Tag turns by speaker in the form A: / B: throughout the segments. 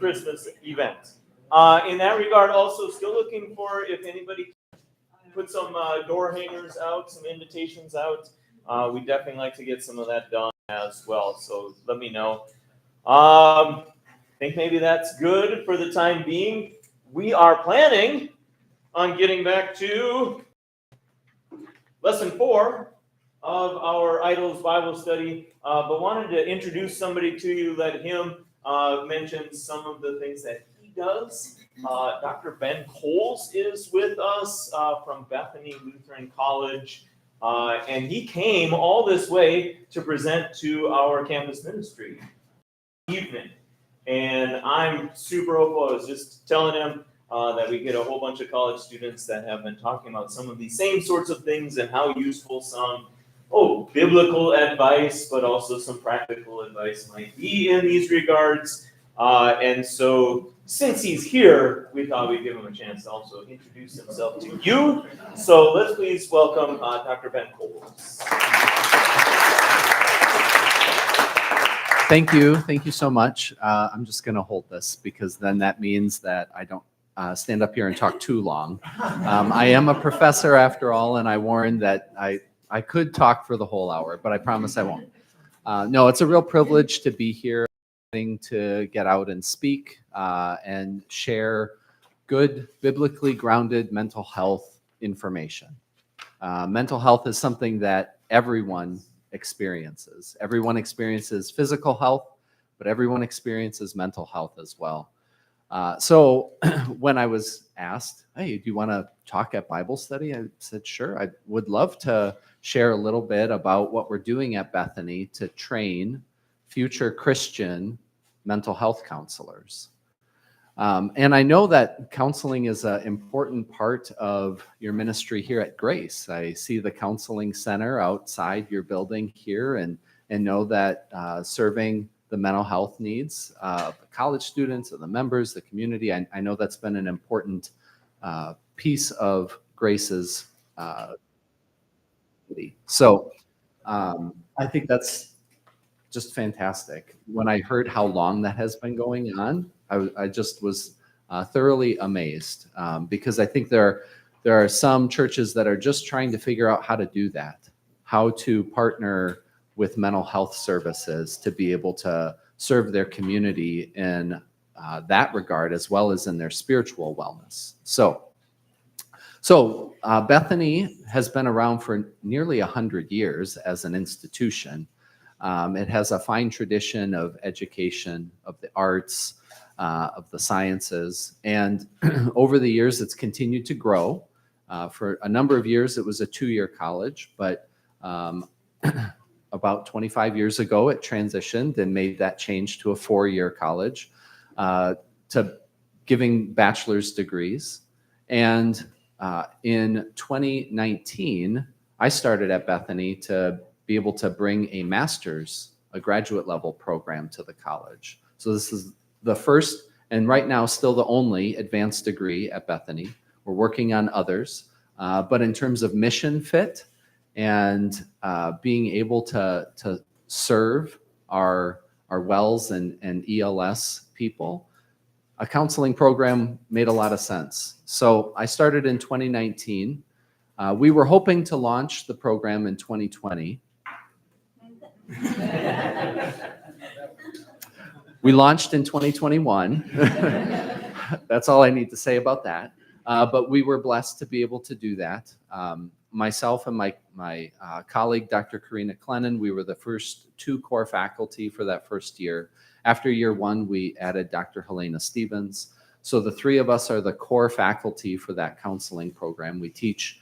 A: Christmas event. In that regard, also still looking for if anybody can put some door hangers out, some invitations out. We'd definitely like to get some of that done as well. So let me know. I think maybe that's good for the time being. We are planning on getting back to lesson 4 of our Idols Bible study, but wanted to introduce somebody to you, let him mention some of the things that he does. Dr. Ben Coles is with us from Bethany Lutheran College, and he came all this way to present to our campus ministry evening. And I'm super hopeful. I was just telling him that we get a whole bunch of college students that have been talking about some of these same sorts of things and how useful some biblical advice, but also some practical advice might be in these regards. And so since he's here, we thought we'd give him a chance to also introduce himself to you. So let's please welcome Dr. Ben Coles.
B: Thank you. Thank you so much. I'm just going to hold this because then that means that I don't stand up here and talk too long. I am a professor after all, and I warned that I could talk for the whole hour, but I promise I won't. No, it's a real privilege to be here, to get out and speak and share good, biblically grounded mental health information. Mental health is something that everyone experiences. Everyone experiences physical health, but everyone experiences mental health as well. So when I was asked, hey, do you want to talk at Bible study? I said, sure. I would love to share a little bit about what we're doing at Bethany to train future Christian mental health counselors. And I know that counseling is an important part of your ministry here at Grace. I see the counseling center outside your building here and know that serving the mental health needs of the college students, of the members, the community, I know that's been an important piece of Grace's so I think that's just fantastic. When I heard how long that has been going on, I just was thoroughly amazed because I think there are some churches that are just trying to figure out how to do that, how to partner with mental health services to be able to serve their community in that regard, as well as in their spiritual wellness. So Bethany has been around for nearly 100 years as an institution. It has a fine tradition of education, of the arts, of the sciences, and over the years it's continued to grow. For a number of years it was a 2-year college, but about 25 years ago it transitioned and made that change to a 4-year college, to giving bachelor's degrees. And in 2019, I started at Bethany to be able to bring a master's, a graduate level program to the college. So this is the first, and right now still the only, advanced degree at Bethany. We're working on others, but in terms of mission fit and being able to serve our WELS and ELS people, a counseling program made a lot of sense. So I started in 2019. We were hoping to launch the program in 2020. We launched in 2021. That's all I need to say about that. But we were blessed to be able to do that. Myself and my colleague, Dr. Karina Clennon, we were the first 2 core faculty for that first year. After year 1, we added Dr. Helena Stevens. So the 3 of us are the core faculty for that counseling program. We teach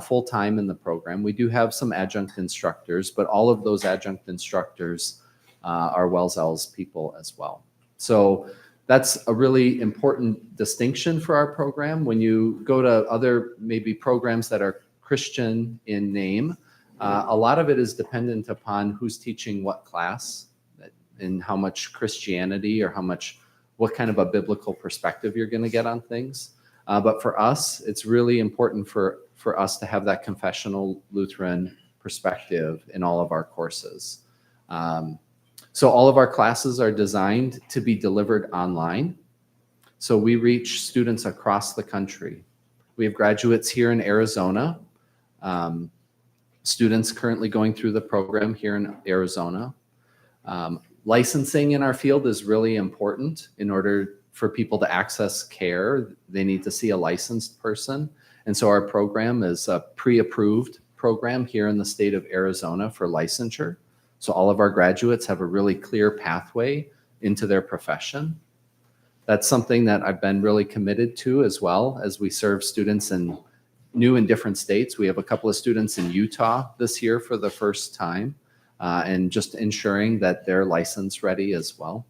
B: full-time in the program. We do have some adjunct instructors, but all of those adjunct instructors are WELS people as well. So that's a really important distinction for our program. When you go to other maybe programs that are Christian in name, a lot of it is dependent upon who's teaching what class and how much Christianity or what kind of a biblical perspective you're going to get on things. But for us, it's really important for us to have that confessional Lutheran perspective in all of our courses. So all of our classes are designed to be delivered online. So we reach students across the country. We have graduates here in Arizona, students currently going through the program here in Arizona. Licensing in our field is really important. In order for people to access care, they need to see a licensed person. And so our program is a pre-approved program here in the state of Arizona for licensure. So all of our graduates have a really clear pathway into their profession. That's something that I've been really committed to as well as we serve students in new and different states. We have a couple of students in Utah this year for the first time, and just ensuring that they're license ready as well.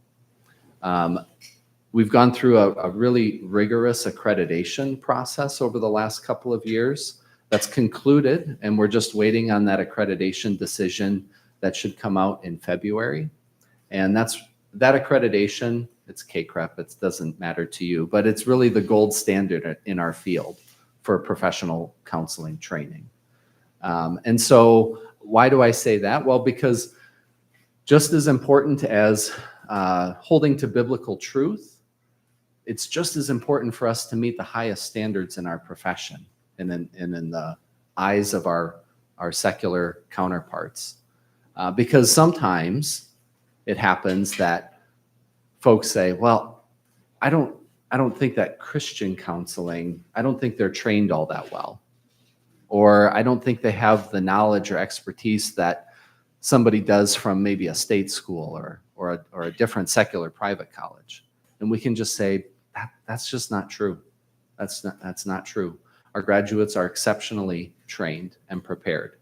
B: We've gone through a really rigorous accreditation process over the last couple of years. That's concluded, and we're just waiting on that accreditation decision that should come out in February. And that accreditation, it's CACREP, it doesn't matter to you, but it's really the gold standard in our field for professional counseling training. And so why do I say that? Well, because just as important as holding to biblical truth, it's just as important for us to meet the highest standards in our profession and in the eyes of our secular counterparts. Because sometimes it happens that folks say, well, I don't think that Christian counseling, I don't think they're trained all that well. Or I don't think they have the knowledge or expertise that somebody does from maybe a state school or a different secular private college. And we can just say, that's just not true. That's not true. Our graduates are exceptionally trained and prepared.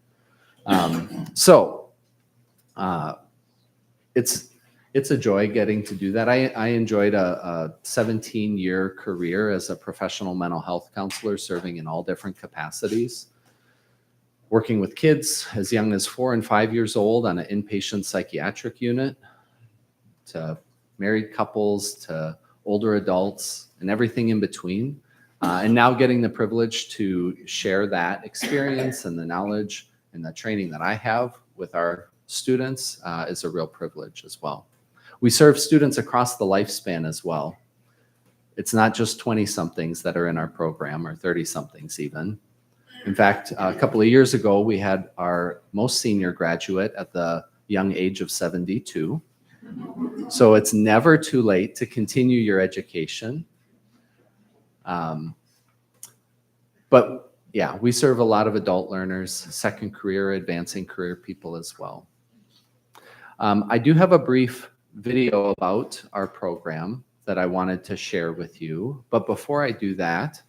B: It's a joy getting to do that. I enjoyed a 17-year career as a professional mental health counselor, serving in all different capacities, working with kids as young as 4 and 5 years old on an inpatient psychiatric unit, to married couples, to older adults, and everything in between. And now getting the privilege to share that experience and the knowledge and the training that I have with our students is a real privilege as well. We serve students across the lifespan as well. It's not just 20-somethings that are in our program, or 30-somethings even. In fact, a couple of years ago, we had our most senior graduate at the young age of 72. So it's never too late to continue your education. But yeah, we serve a lot of adult learners, second career, advancing career people as well. I do have a brief video about our program that I wanted to share with you. But before I do that,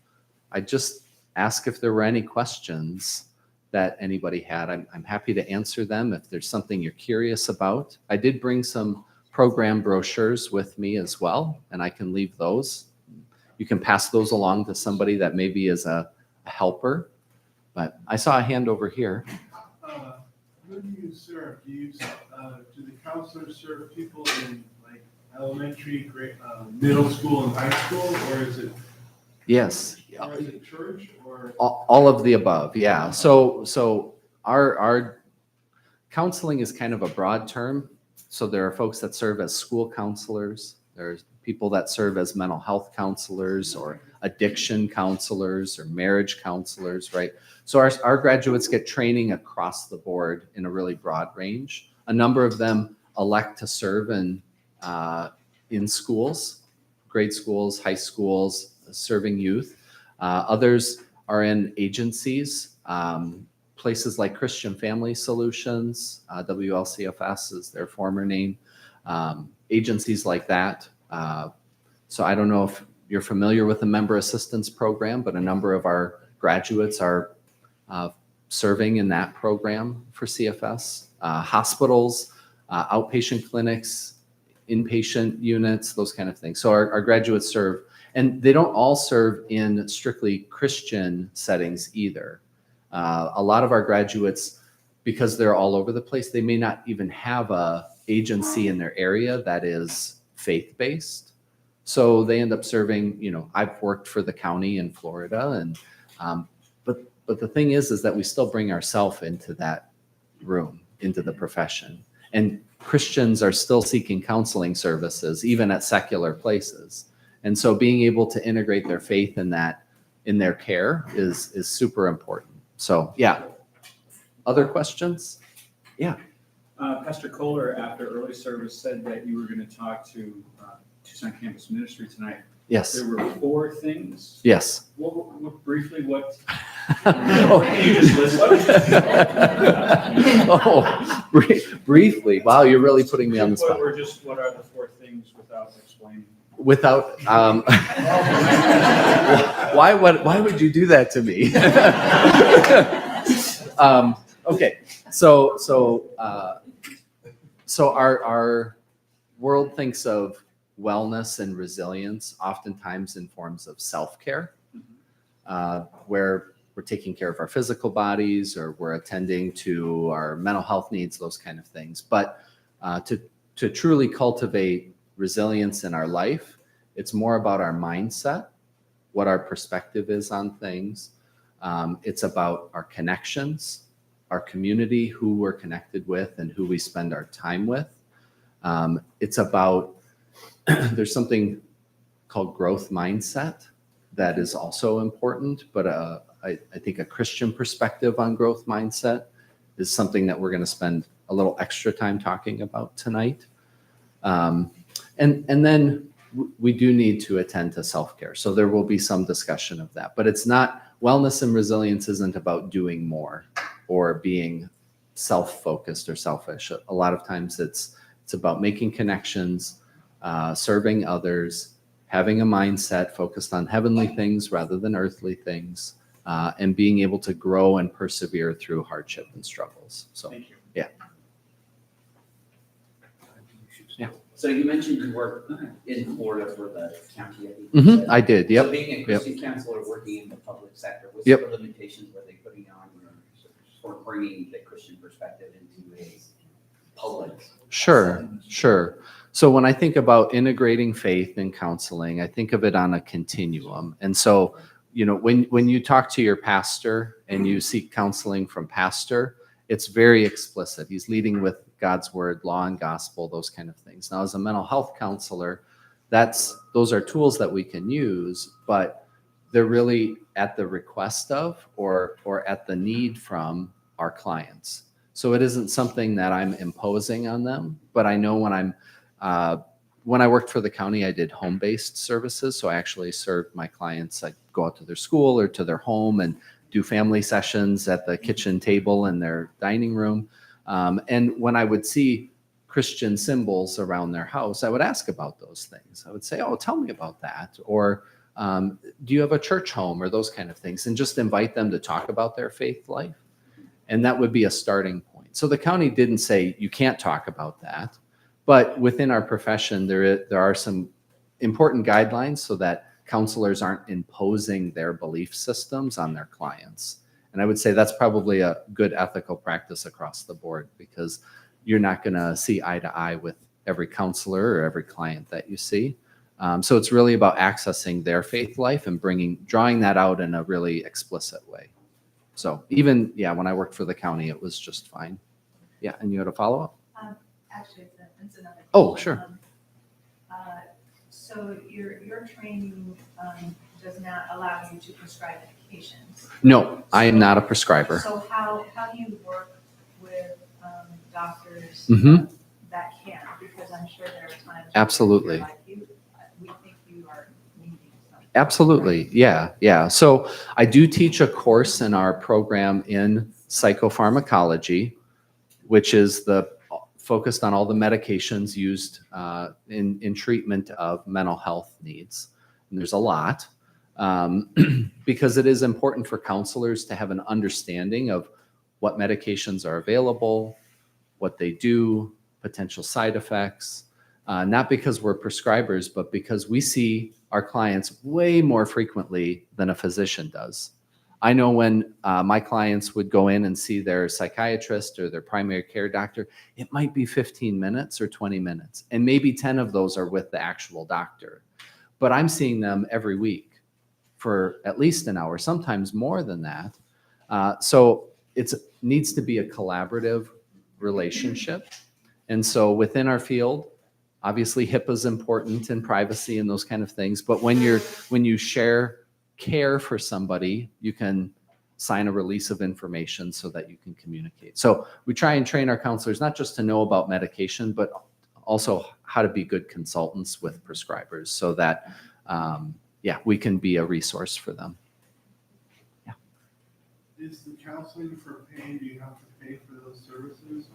B: I just ask if there were any questions that anybody had. I'm happy to answer them if there's something you're curious about. I did bring some program brochures with me as well, and I can leave those. You can pass those along to somebody that maybe is a helper. But I saw a hand over here.
C: Who do you serve? Do the counselors serve people in like elementary, grade, middle school, and high school, or is it?
B: Yes.
C: Or is it church, or?
B: All of the above, yeah. So our counseling is kind of a broad term. So there are folks that serve as school counselors. There's people that serve as mental health counselors, or addiction counselors, or marriage counselors, right? So our graduates get training across the board in a really broad range. A number of them elect to serve in schools, grade schools, high schools, serving youth. Others are in agencies, places like Christian Family Solutions, WLCFS is their former name, agencies like that. So I don't know if you're familiar with the member assistance program, but a number of our graduates are serving in that program for CFS. Hospitals, outpatient clinics, inpatient units, those kind of things. So our graduates serve, and they don't all serve in strictly Christian settings either. A lot of our graduates, because they're all over the place, they may not even have a agency in their area that is faith-based. So they end up serving, I've worked for the county in Florida, and but the thing is that we still bring ourselves into that room, into the profession. And Christians are still seeking counseling services, even at secular places. And so being able to integrate their faith in that, in their care is super important. So yeah. Other questions?
D: Pastor Kohler, after early service, said that you were going to talk to Tucson Campus Ministry tonight.
B: Yes.
D: There were 4 things.
B: Yes.
D: What briefly, what?
B: You
D: just list
B: Oh, briefly. Wow, you're really putting me on the spot.
D: What are the 4 things without explaining?
B: Without, why would you do that to me? Okay, so our world thinks of wellness and resilience oftentimes in forms of self-care, where we're taking care of our physical bodies or we're attending to our mental health needs, those kind of things. But to truly cultivate resilience in our life, it's more about our mindset, what our perspective is on things. It's about our connections, our community, who we're connected with and who we spend our time with. It's about, there's something called growth mindset that is also important, but I think a Christian perspective on growth mindset is something that we're going to spend a little extra time talking about tonight. And then we do need to attend to self-care. So there will be some discussion of that, but it's not, wellness and resilience isn't about doing more or being self-focused or selfish. A lot of times it's about making connections, serving others, having a mindset focused on heavenly things rather than earthly things, and being able to grow and persevere through hardship and struggles. So,
D: Thank you.
B: yeah.
E: So you mentioned you work in Florida for the county, I think. you said.
B: I did, yep.
E: So being a Christian counselor working in the public sector, what
B: Yep.
E: sort of limitations were they putting on for bringing the Christian perspective into a public?
B: Sure. So when I think about integrating faith in counseling, I think of it on a continuum. And so, when you talk to your pastor and you seek counseling from pastor, it's very explicit. He's leading with God's word, law and gospel, those kind of things. Now, as a mental health counselor, those are tools that we can use, but they're really at the request of or at the need from our clients. So it isn't something that I'm imposing on them, but I know when I worked for the county, I did home-based services. So I actually served my clients. I'd go out to their school or to their home and do family sessions at the kitchen table in their dining room. And when I would see Christian symbols around their house, I would ask about those things. I would say, oh, tell me about that. Or do you have a church home or those kind of things? And just invite them to talk about their faith life. And that would be a starting point. So the county didn't say you can't talk about that. But within our profession, there are some important guidelines so that counselors aren't imposing their belief systems on their clients. And I would say that's probably a good ethical practice across the board, because you're not going to see eye to eye with every counselor or every client that you see. So it's really about accessing their faith life and drawing that out in a really explicit way. So even, when I worked for the county, it was just fine. Yeah, and you had a follow-up?
F: Actually, it's another.
B: Oh,
F: question.
B: sure.
F: So your training does not allow you to prescribe medications.
B: No, I am not a prescriber.
F: So how do you work with doctors
B: Mhm.
F: that can? Because I'm sure there are times. when
B: Absolutely.
F: you're like, we think you are needing something.
B: Absolutely. Yeah. So I do teach a course in our program in psychopharmacology, which is focused on all the medications used in treatment of mental health needs. And there's a lot, because it is important for counselors to have an understanding of what medications are available, what they do, potential side effects, not because we're prescribers, but because we see our clients way more frequently than a physician does. I know when my clients would go in and see their psychiatrist or their primary care doctor, it might be 15 minutes or 20 minutes, and maybe 10 of those are with the actual doctor. But I'm seeing them every week for at least an hour, sometimes more than that. So it needs to be a collaborative relationship. And so within our field, Obviously, HIPAA is important and privacy and those kind of things. But when you share care for somebody, you can sign a release of information so that you can communicate. So we try and train our counselors not just to know about medication, but also how to be good consultants with prescribers so that, we can be a resource for them.
C: Is the counseling for pain, do you have to pay for those services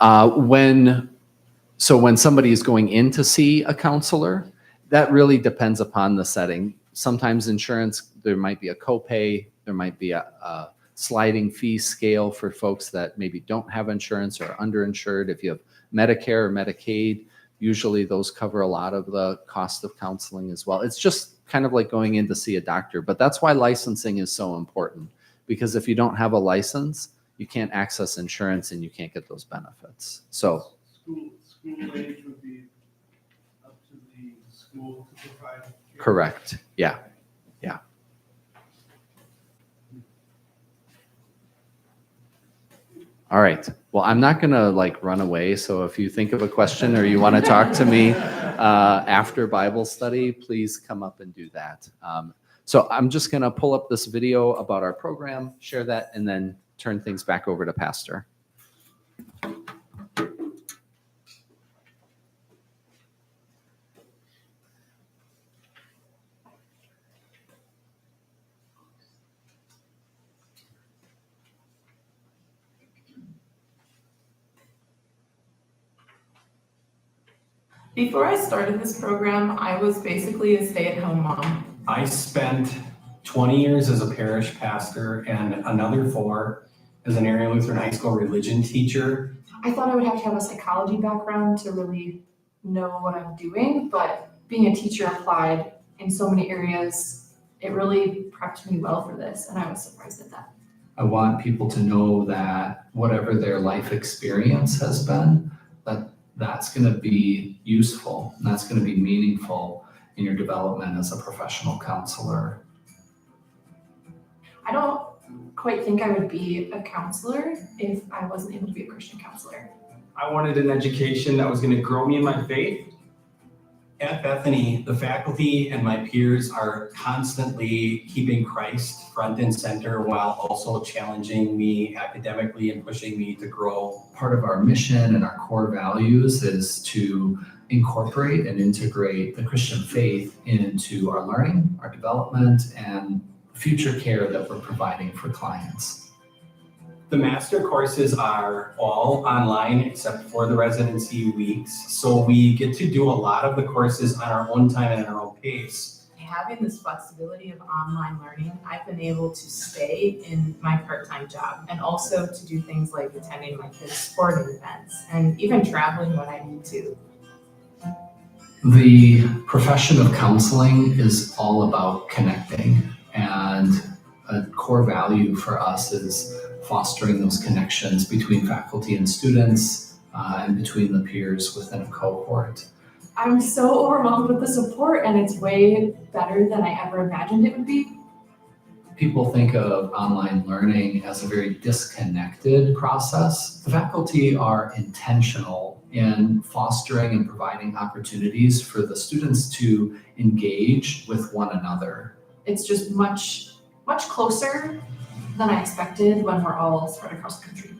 C: or?
B: When somebody is going in to see a counselor, that really depends upon the setting. Sometimes insurance, there might be a copay, there might be a sliding fee scale for folks that maybe don't have insurance or are underinsured. If you have Medicare or Medicaid, usually those cover a lot of the cost of counseling as well. It's just kind of like going in to see a doctor, but that's why licensing is so important, because if you don't have a license, you can't access insurance and you can't get those benefits. So
C: School age would be up to the school to provide care?
B: correct. Yeah. All right. Well, I'm not going to run away. So if you think of a question or you want to talk to me after Bible study, please come up and do that. So I'm just going to pull up this video about our program, share that, and then turn things back over to Pastor.
G: Before I started this program, I was basically a stay-at-home mom.
H: I spent 20 years as a parish pastor and another 4 as an area Lutheran high school religion teacher.
G: I thought I would have to have a psychology background to really know what I'm doing, but being a teacher applied in so many areas, it really prepped me well for this, and I was surprised at that.
H: I want people to know that whatever their life experience has been, that's going to be useful, and that's going to be meaningful in your development as a professional counselor.
G: I don't quite think I would be a counselor if I wasn't able to be a Christian counselor.
H: I wanted an education that was going to grow me in my faith. At Bethany, the faculty and my peers are constantly keeping Christ front and center while also challenging me academically and pushing me to grow. Part of our mission and our core values is to incorporate and integrate the Christian faith into our learning, our development, and future care that we're providing for clients. The master courses are all online except for the residency weeks. So we get to do a lot of the courses on our own time and at our own pace.
G: Having this flexibility of online learning, I've been able to stay in my part-time job and also to do things like attending my kids' sporting events and even traveling when I need to.
H: The profession of counseling is all about connecting, and a core value for us is fostering those connections between faculty and students and between the peers within a cohort.
G: I'm so overwhelmed with the support, and it's way better than I ever imagined it would be.
H: People think of online learning as a very disconnected process. The faculty are intentional in fostering and providing opportunities for the students to engage with one another.
G: It's just much closer than I expected when we're all spread across the country.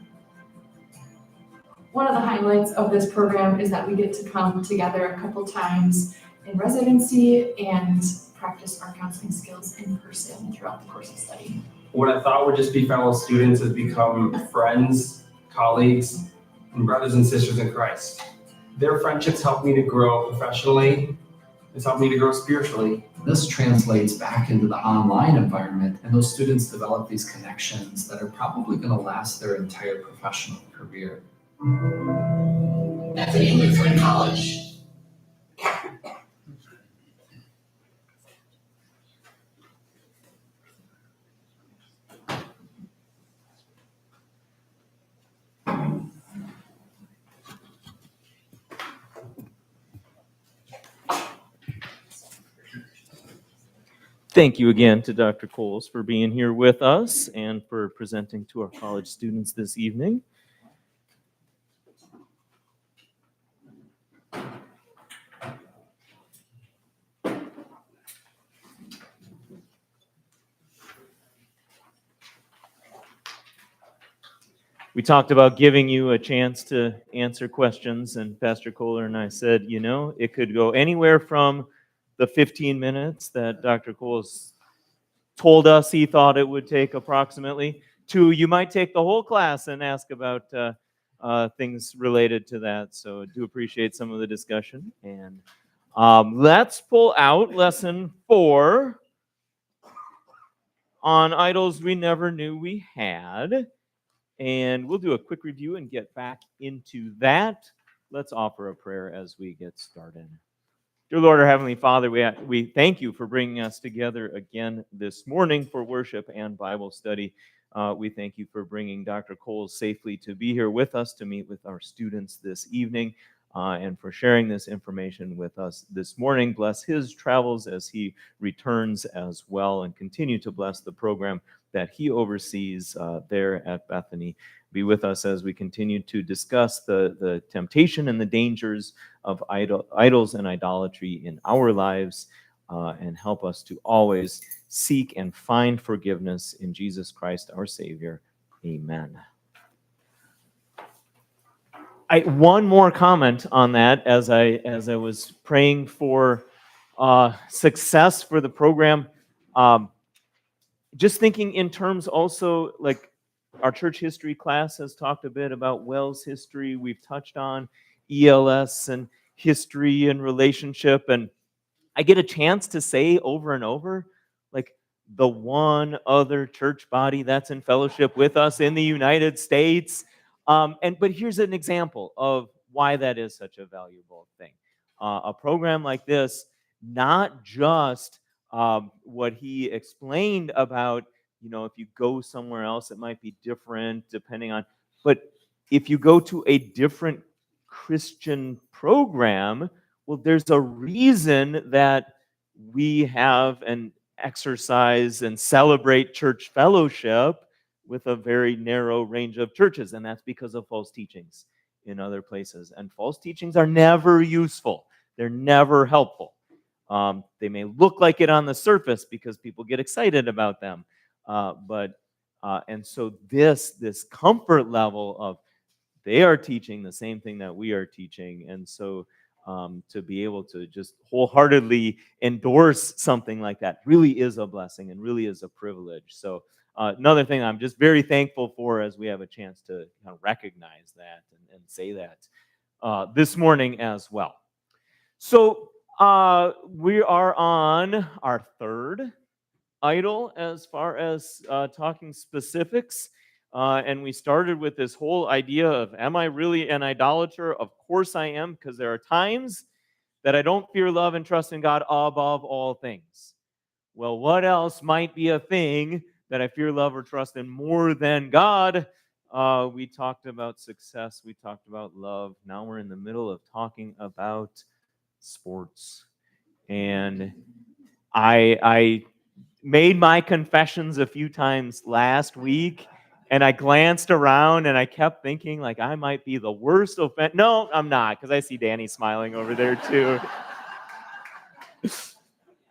G: One of the highlights of this program is that we get to come together a couple times in residency and practice our counseling skills in person throughout the course of study.
I: What I thought would just be fellow students has become friends, colleagues, and brothers and sisters in Christ. Their friendships helped me to grow professionally. It's helped me to grow spiritually.
H: This translates back into the online environment, and those students develop these connections that are probably going to last their entire professional career.
J: Bethany Lutheran College.
A: Thank you again to Dr. Coles for being here with us and for presenting to our college students this evening. we talked about giving you a chance to answer questions, and Pastor Kohler and I said, it could go anywhere from the 15 minutes that Dr. Coles told us he thought it would take approximately, to you might take the whole class and ask about things related to that. So I do appreciate some of the discussion. And let's pull out lesson 4 on idols we never knew we had. And we'll do a quick review and get back into that. Let's offer a prayer as we get started. Dear Lord, our Heavenly Father, we thank you for bringing us together again this morning for worship and Bible study. We thank you for bringing Dr. Coles safely to be here with us to meet with our students this evening and for sharing this information with us this morning. Bless his travels as he returns as well, and continue to bless the program that he oversees there at Bethany. Be with us as we continue to discuss the temptation and the dangers of idols and idolatry in our lives, and help us to always seek and find forgiveness in Jesus Christ, our Savior. Amen. One more comment on that as I was praying for success for the program. Just thinking in terms also, like our church history class has talked a bit about WELS history. We've touched on ELS and history and relationship. And I get a chance to say over and over, like, the one other church body that's in fellowship with us in the United States. But here's an example of why that is such a valuable thing. A program like this, not just what he explained about, if you go somewhere else, it might be different depending on, but if you go to a different Christian program, well, there's a reason that we have and exercise and celebrate church fellowship with a very narrow range of churches, and that's because of false teachings in other places. And false teachings are never useful. They're never helpful. They may look like it on the surface because people get excited about them. And so this comfort level of they are teaching the same thing that we are teaching. And so to be able to just wholeheartedly endorse something like that really is a blessing and really is a privilege. So another thing I'm just very thankful for as we have a chance to kind of recognize that and say that this morning as well. So we are on our third idol as far as talking specifics. And we started with this whole idea of, am I really an idolater? Of course I am, because there are times that I don't fear, love, and trust in God above all things. Well, what else might be a thing that I fear, love, or trust in more than God? We talked about success. We talked about love. Now we're in the middle of talking about sports. And I made my confessions a few times last week, and I glanced around and I kept thinking, like, I might be the worst offender. No, I'm not, because I see Danny smiling over there too.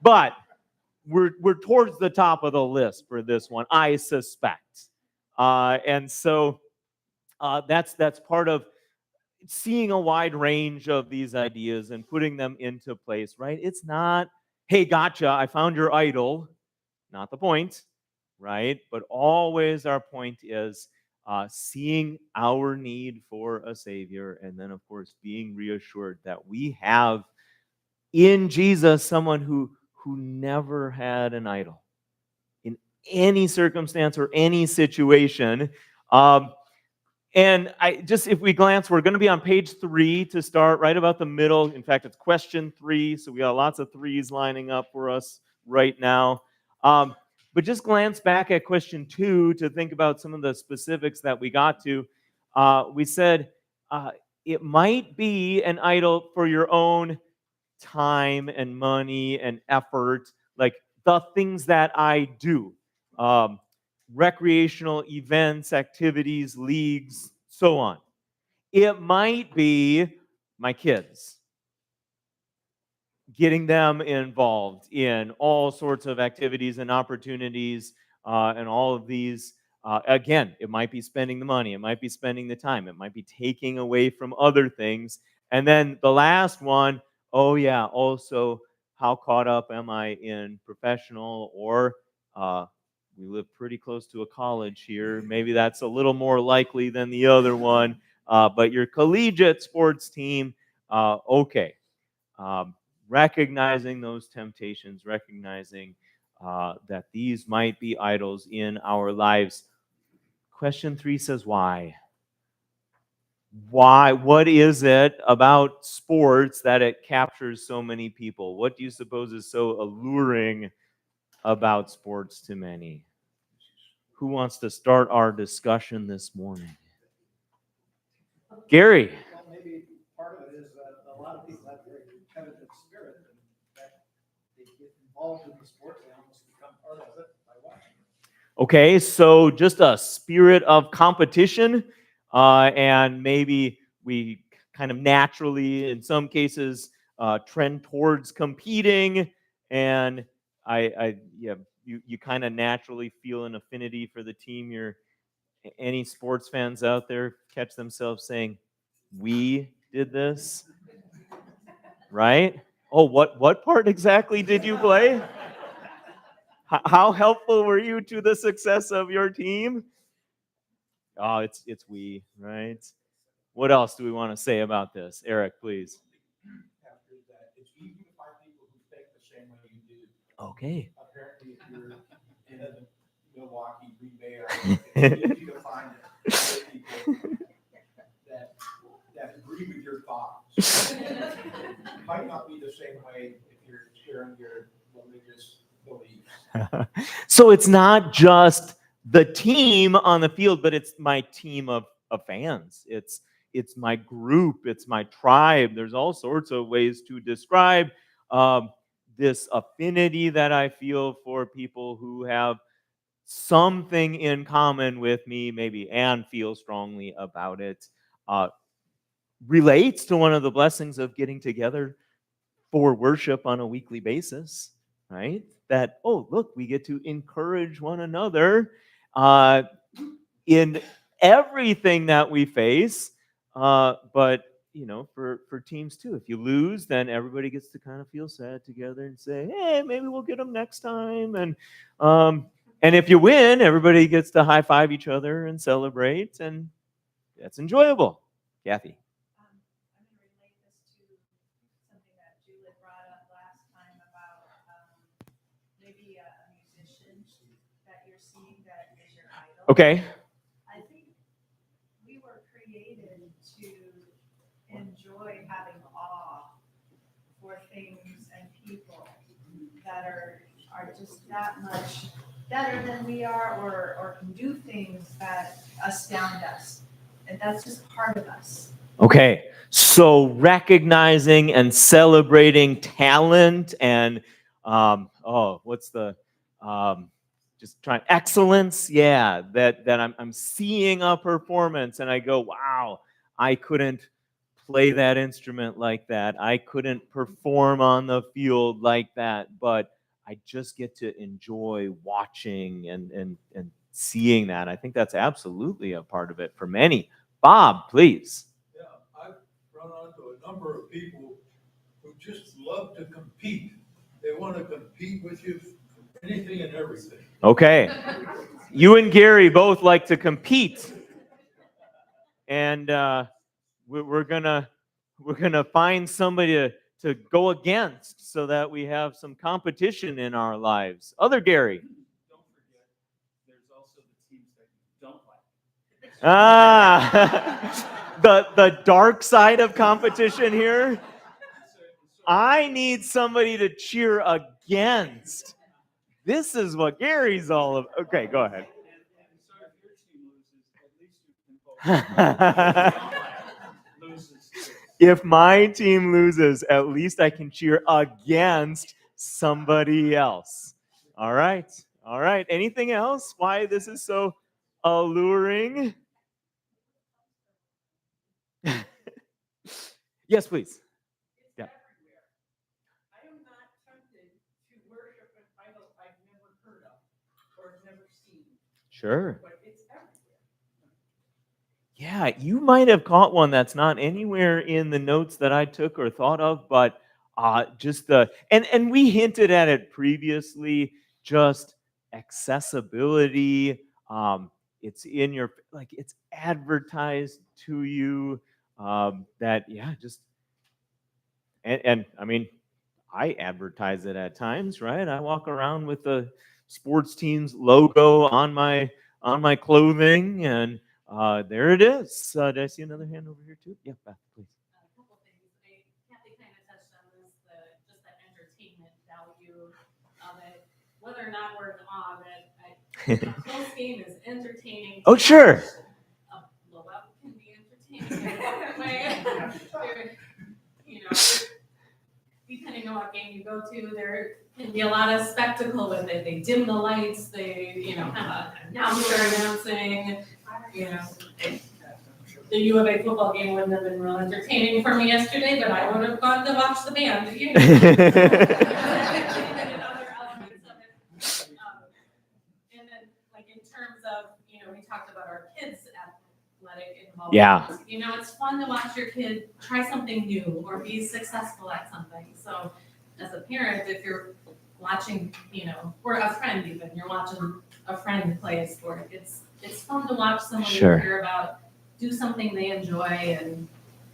A: But we're towards the top of the list for this one, I suspect. And so that's part of seeing a wide range of these ideas and putting them into place, right? It's not, hey, gotcha, I found your idol. Not the point, right? But always our point is seeing our need for a Savior, and then, of course, being reassured that we have in Jesus someone who never had an idol in any circumstance or any situation. And if we glance, we're going to be on page 3 to start, right about the middle. In fact, it's question 3, so we got lots of 3s lining up for us right now. But just glance back at question 2 to think about some of the specifics that we got to. We said it might be an idol for your own time and money and effort, like the things that I do. Recreational events, activities, leagues, so on. It might be my kids, getting them involved in all sorts of activities and opportunities and all of these Again, it might be spending the money, it might be spending the time, it might be taking away from other things. And then the last one, oh yeah, also how caught up am I in professional or we live pretty close to a college here. Maybe that's a little more likely than the other one. But your collegiate sports team, okay. Recognizing those temptations, recognizing that these might be idols in our lives. Question 3 says, why? Why? What is it about sports that it captures so many people? What do you suppose is so alluring about sports to many? Who wants to start our discussion this morning? Gary.
J: Well, maybe part of it is that a lot of people have a very competitive spirit, and that they get involved in the sport, they almost become part of it by watching.
A: Okay, so just a spirit of competition, and maybe we kind of naturally, in some cases, trend towards competing, and you kind of naturally feel an affinity for the team. Any sports fans out there catch themselves saying, "We did this," right? Oh, what part exactly did you play? How helpful were you to the success of your team? Oh, it's we, right? What else do we want to say about this? Eric, please.
J: After that, it's easy to find people who think the same way you do.
A: Okay.
J: Apparently, if you're in Milwaukee, Green Bay, it's easy to find people that agree with your thoughts. Might not be the same way if you're sharing your religious beliefs.
A: So it's not just the team on the field, but it's my team of fans. It's my group. It's my tribe. There's all sorts of ways to describe this affinity that I feel for people who have something in common with me. Maybe Anne feels strongly about it. Relates to one of the blessings of getting together for worship on a weekly basis, right? That, oh, look, we get to encourage one another in everything that we face. But, for teams too, if you lose, then everybody gets to kind of feel sad together and say, hey, maybe we'll get them next time. And if you win, everybody gets to high five each other and celebrate, and that's enjoyable. Kathy.
F: I'm going to relate this to something that Julie brought up last time about maybe a musician that you're seeing that is your idol.
A: Okay.
F: I think we were created to enjoy having awe for things and people that are just that much better than we are, or can do things that astound us. And that's just part of us.
A: Okay, so recognizing and celebrating talent and just trying excellence. Yeah, that I'm seeing a performance and I go, wow, I couldn't play that instrument like that. I couldn't perform on the field like that, but I just get to enjoy watching and seeing that. I think that's absolutely a part of it for many. Bob, please.
K: Yeah, I've run onto a number of people who just love to compete. They want to compete with you for anything and everything.
A: Okay. You and Gary both like to compete. And we're gonna find somebody to go against so that we have some competition in our lives. Other Gary.
D: Don't forget, there's also the teams that you don't like.
A: The dark side of competition here. I need somebody to cheer against. This is what Gary's all about. Okay, go ahead.
D: So if your team loses, at least you can loses too.
A: If my team loses, at least I can cheer against somebody else. All right. All right. Anything else? Why this is so alluring? Yes, please. Yeah.
J: I am not tempted to worship an idol I've never heard of or never seen.
A: Sure.
J: But it's
A: Yeah, you might have caught one that's not anywhere in the notes that I took or thought of, but just the and we hinted at it previously. Just accessibility. It's in your like it's advertised to you. That yeah, just and I mean, I advertise it at times, right? I walk around with the sports team's logo on my clothing, and there it is. Did I see another hand over here too? Yeah, Beth, please.
G: A couple things. Kathy kind of touched on this, just the entertainment value of it. Whether or not we're in awe of it, a close game is entertaining.
A: Oh, sure.
G: A blowout can be entertaining in a different way. You know, depending on what game you go to, there can be a lot of spectacle with it. They dim the lights, they, have an announcer announcing, The U of A football game wouldn't have been real entertaining for me yesterday, but I would have gone to watch the band. And then, like in terms of, we talked about our kids' athletic involvement.
A: Yeah.
G: It's fun to watch your kid try something new or be successful at something. So, as a parent, if you're watching, or a friend even, you're watching a friend play a sport, it's fun to watch someone you care about do something they enjoy and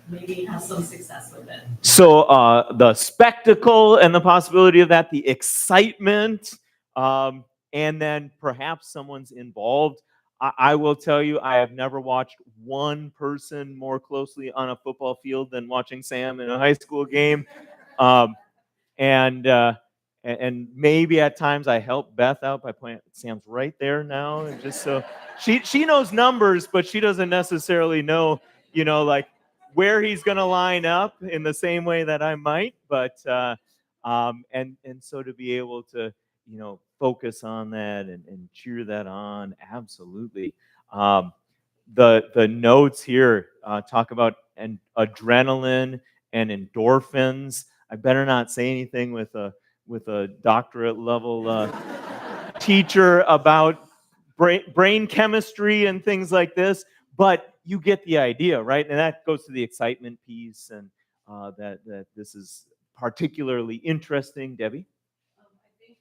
G: maybe have some success with it.
A: So the spectacle and the possibility of that, the excitement, and then perhaps someone's involved. I will tell you, I have never watched one person more closely on a football field than watching Sam in a high school game. And maybe at times I help Beth out by pointing, Sam's right there now, and just so she knows numbers, but she doesn't necessarily know, like where he's going to line up in the same way that I might. But and so to be able to focus on that and cheer that on, absolutely. The notes here talk about adrenaline and endorphins. I better not say anything with a doctorate level teacher about brain chemistry and things like this, but you get the idea, right? And that goes to the excitement piece, and that this is particularly interesting. Debbie?
G: I think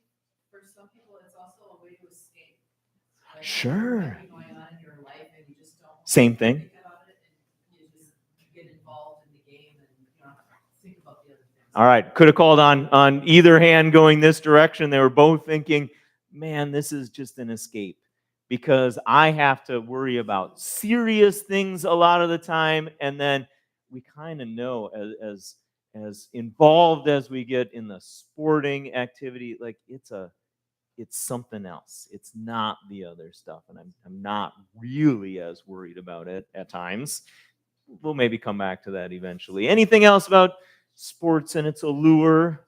G: for some people it's also a way to escape. Like,
A: Sure.
G: Going on in your life and you just don't
A: Same thing.
G: think about it, and you just get involved in the game and you don't have to think about the other things.
A: All right, could have called on either hand going this direction. They were both thinking, man, this is just an escape, because I have to worry about serious things a lot of the time, and then we kind of know as involved as we get in the sporting activity, like it's something else. It's not the other stuff, and I'm not really as worried about it at times. We'll maybe come back to that eventually. Anything else about sports and its allure?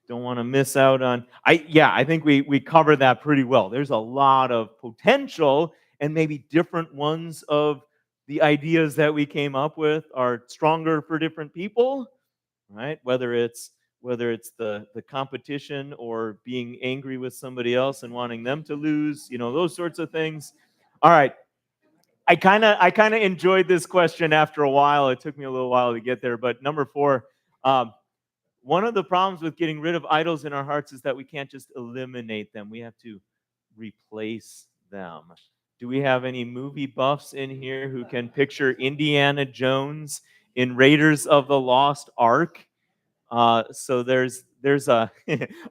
A: Don't want to miss out on. I think we covered that pretty well. There's a lot of potential, and maybe different ones of the ideas that we came up with are stronger for different people, right? Whether it's the competition or being angry with somebody else and wanting them to lose, those sorts of things. All right. I kind of enjoyed this question after a while. It took me a little while to get there, but number 4, one of the problems with getting rid of idols in our hearts is that we can't just eliminate them. We have to replace them. Do we have any movie buffs in here who can picture Indiana Jones in Raiders of the Lost Ark? So there's a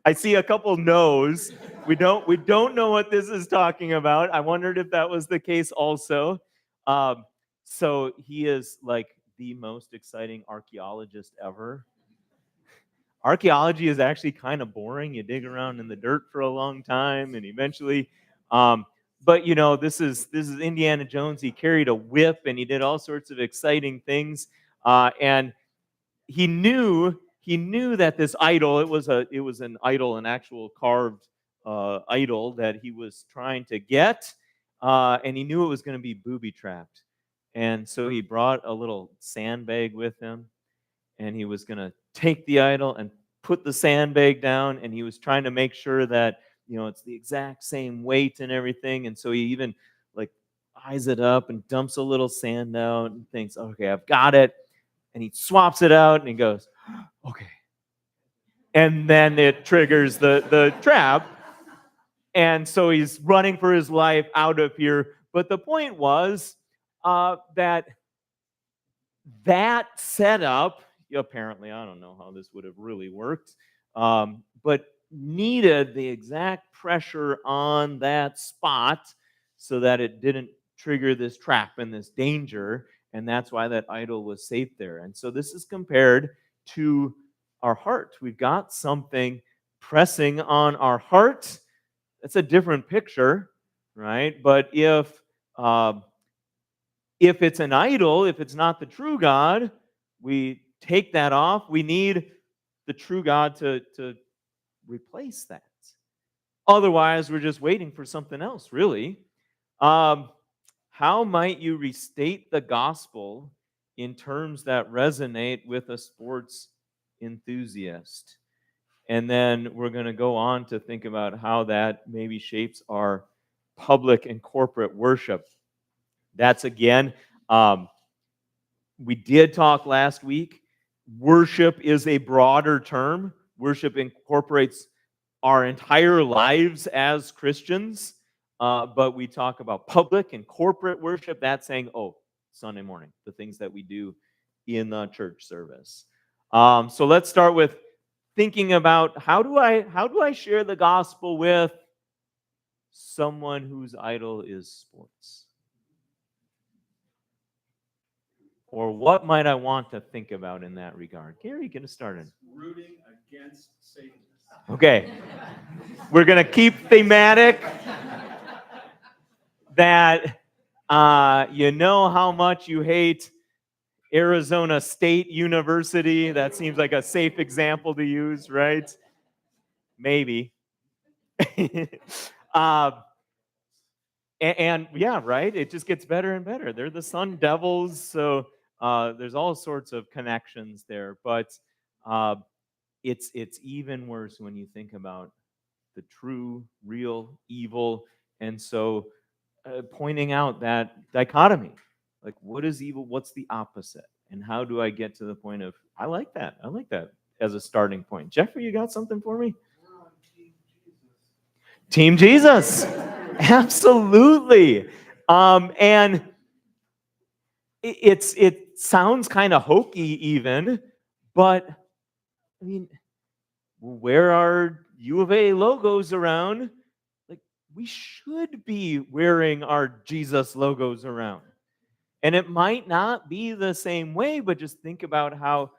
A: I see a couple no's. We don't know what this is talking about. I wondered if that was the case also. So he is like the most exciting archaeologist ever. Archaeology is actually kind of boring. You dig around in the dirt for a long time, and eventually, but this is Indiana Jones. He carried a whip, and he did all sorts of exciting things. And he knew that this idol, it was an idol, an actual carved idol that he was trying to get, and he knew it was going to be booby trapped. And so he brought a little sandbag with him, and he was going to take the idol and put the sandbag down, and he was trying to make sure that it's the exact same weight and everything. And so he even eyes it up and dumps a little sand out and thinks, okay, I've got it. And he swaps it out and he goes, okay. And then it triggers the trap. And so he's running for his life out of here. But the point was that setup, apparently, I don't know how this would have really worked, but needed the exact pressure on that spot so that it didn't trigger this trap and this danger. And that's why that idol was safe there. And so this is compared to our heart. We've got something pressing on our heart. That's a different picture, right? But if it's an idol, if it's not the true God, we take that off. We need the true God to replace that. Otherwise, we're just waiting for something else, really. How might you restate the gospel in terms that resonate with a sports enthusiast? And then we're going to go on to think about how that maybe shapes our public and corporate worship. That's again, we did talk last week. Worship is a broader term. Worship incorporates our entire lives as Christians. But we talk about public and corporate worship. That's saying, Sunday morning, the things that we do in the church service. So let's start with thinking about how do I share the gospel with someone whose idol is sports? Or what might I want to think about in that regard? Gary, get us started.
D: Rooting against Satan.
A: Okay. We're going to keep thematic that you know how much you hate Arizona State University. That seems like a safe example to use, right? Maybe. And yeah, right? It just gets better and better. They're the Sun Devils, so there's all sorts of connections there. But it's even worse when you think about the true, real evil. And so pointing out that dichotomy, like what is evil, what's the opposite? And how do I get to the point of, I like that as a starting point. Jeffrey, you got something for me? Team Jesus. Absolutely. And it sounds kind of hokey even, but I mean, where are U of A logos around? Like, we should be wearing our Jesus logos around. And it might not be the same way, but just think about how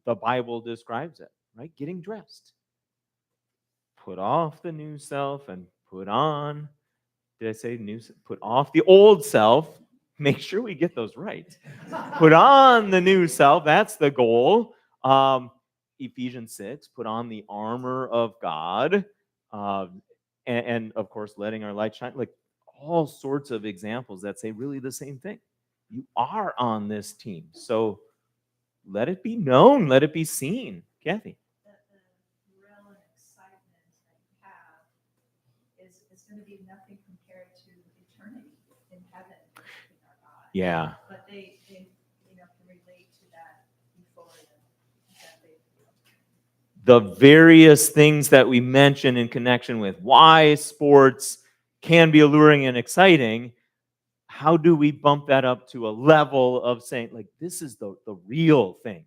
A: the Bible describes it, right? Getting dressed. Put off the new self and put on, did I say new? Put off the old self. Make sure we get those right. Put on the new self. That's the goal. Ephesians 6, put on the armor of God. And of course, letting our light shine. Like all sorts of examples that say really the same thing. You are on this team. So let it be known. Let it be seen. Kathy.
F: The thrill and excitement that you have is going to be nothing compared to eternity in heaven with our God.
A: Yeah.
F: But they can relate to that euphoria that they feel.
A: The various things that we mention in connection with why sports can be alluring and exciting, how do we bump that up to a level of saying, like, this is the real thing?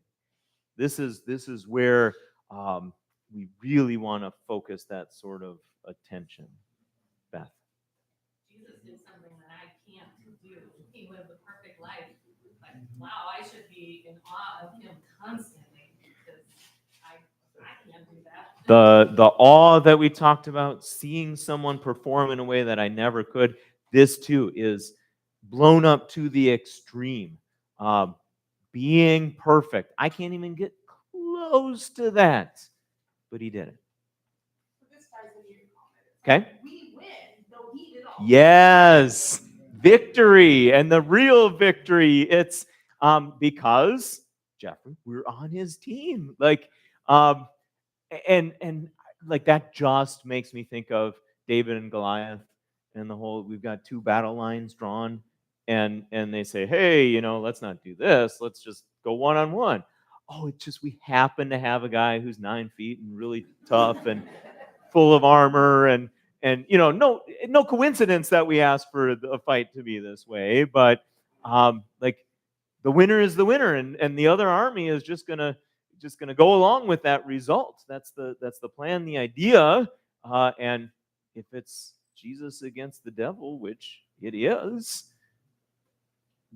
A: This is where we really want to focus that sort of attention. Beth.
G: Jesus did something that I can't do. He lived the perfect life. Like, wow, I should be in awe of him constantly because I can't do that.
A: The awe that we talked about, seeing someone perform in a way that I never could, this too is blown up to the extreme. Being perfect. I can't even get close to that. But he did it. Okay?
G: We win, though he did all.
A: Yes. Victory. And the real victory. It's because, Jeffrey, we're on his team. Like, and like that just makes me think of David and Goliath and the whole, we've got two battle lines drawn, and they say, hey, let's not do this. Let's just go one-on-one. Oh, it's just we happen to have a guy who's 9 feet and really tough and full of armor, and no coincidence that we asked for a fight to be this way, but like the winner is the winner, and the other army is just gonna go along with that result. That's the plan, the idea, and if it's Jesus against the devil, which it is,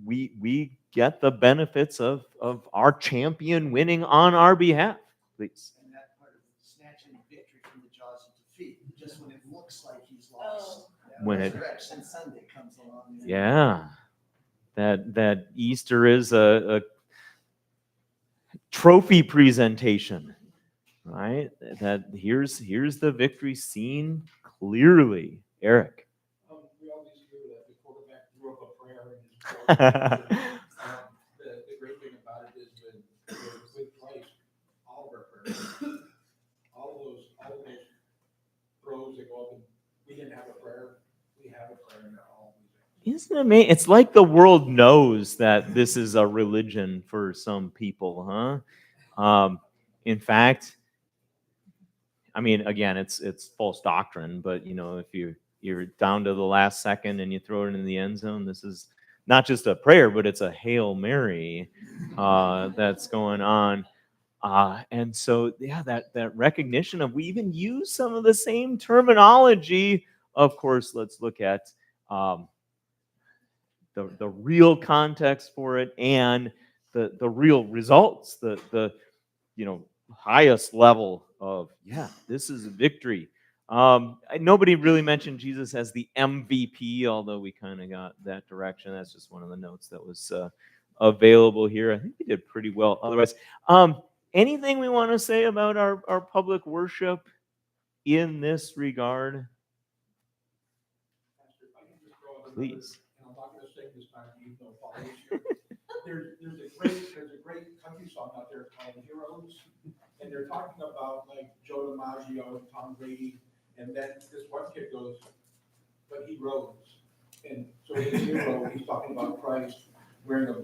A: we get the benefits of our champion winning on our behalf. Please.
J: And that part of snatching victory from the jaws of defeat, just when it looks like he's lost.
A: When it-
J: Resurrection Sunday comes along.
A: Yeah, that Easter is a trophy presentation, right? That here's the victory seen clearly. Eric.
J: We always hear that the quarterback threw up a prayer in his the great thing about it is with Christ, all of our prayers, all of those throws that go up, and we didn't have a prayer, we have a prayer, and they're all.
A: Isn't it amazing? It's like the world knows that this is a religion for some people, huh? In fact, I mean, again, it's false doctrine, but if you're down to the last second and you throw it in the end zone, this is not just a prayer, but it's a Hail Mary that's going on. And so, yeah, that recognition of, we even use some of the same terminology. Of course, let's look at the real context for it and the real results, the highest level of, this is a victory. Nobody really mentioned Jesus as the MVP, although we kind of got that direction. That's just one of the notes that was available here. I think we did pretty well otherwise. Anything we want to say about our public worship in this regard? Please.
J: And I'm not going to sing this time, you know, follows you. There's a great country song out there called Heroes, and they're talking about like Joe DiMaggio and Tom Brady, and then this one kid goes, but he rose. And so his hero, he's talking about Christ wearing a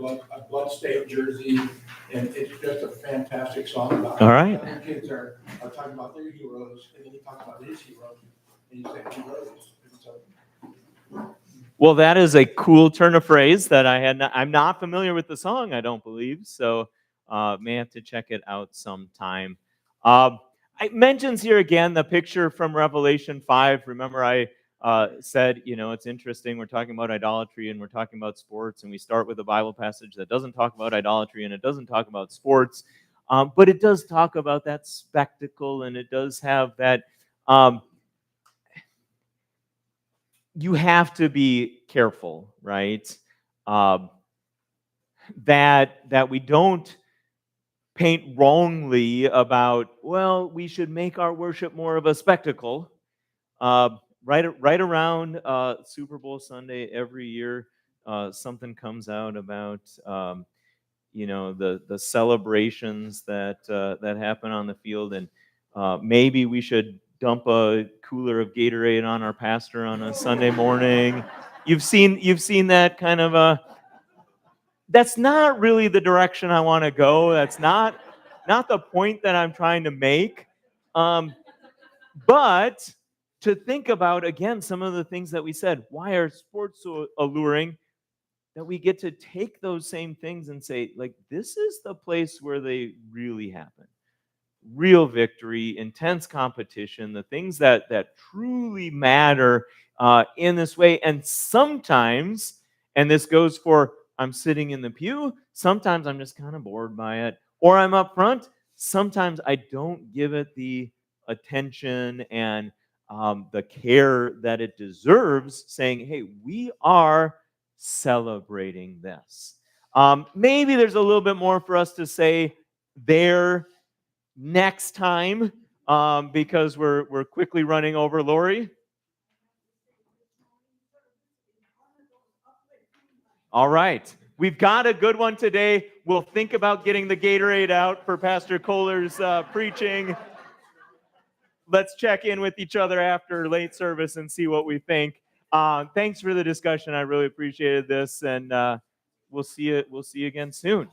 J: blood-stained jersey, and it's just a fantastic song about it.
A: All right.
J: Other kids are talking about their heroes, and then he talks about his hero, and he said he rose. And so,
A: Well, that is a cool turn of phrase that I'm not familiar with the song, I don't believe, so may have to check it out sometime. It mentions here again the picture from Revelation 5. Remember, I said, it's interesting. We're talking about idolatry and we're talking about sports, and we start with a Bible passage that doesn't talk about idolatry and it doesn't talk about sports, but it does talk about that spectacle, and it does have that. You have to be careful, right? That we don't paint wrongly about, well, we should make our worship more of a spectacle. Right around Super Bowl Sunday every year, something comes out about the celebrations that happen on the field, and maybe we should dump a cooler of Gatorade on our pastor on a Sunday morning. You've seen that kind of that's not really the direction I want to go. That's not the point that I'm trying to make. But to think about, again, some of the things that we said, why are sports so alluring? That we get to take those same things and say, like, this is the place where they really happen. Real victory, intense competition, the things that truly matter in this way. And sometimes, and this goes for, I'm sitting in the pew, sometimes I'm just kind of bored by it, or I'm up front, sometimes I don't give it the attention and the care that it deserves, saying, hey, we are celebrating this. Maybe there's a little bit more for us to say there next time, because we're quickly running over. Lori? All right. We've got a good one today. We'll think about getting the Gatorade out for Pastor Kohler's preaching. Let's check in with each other after late service and see what we think. Thanks for the discussion. I really appreciated this, and we'll see you again soon.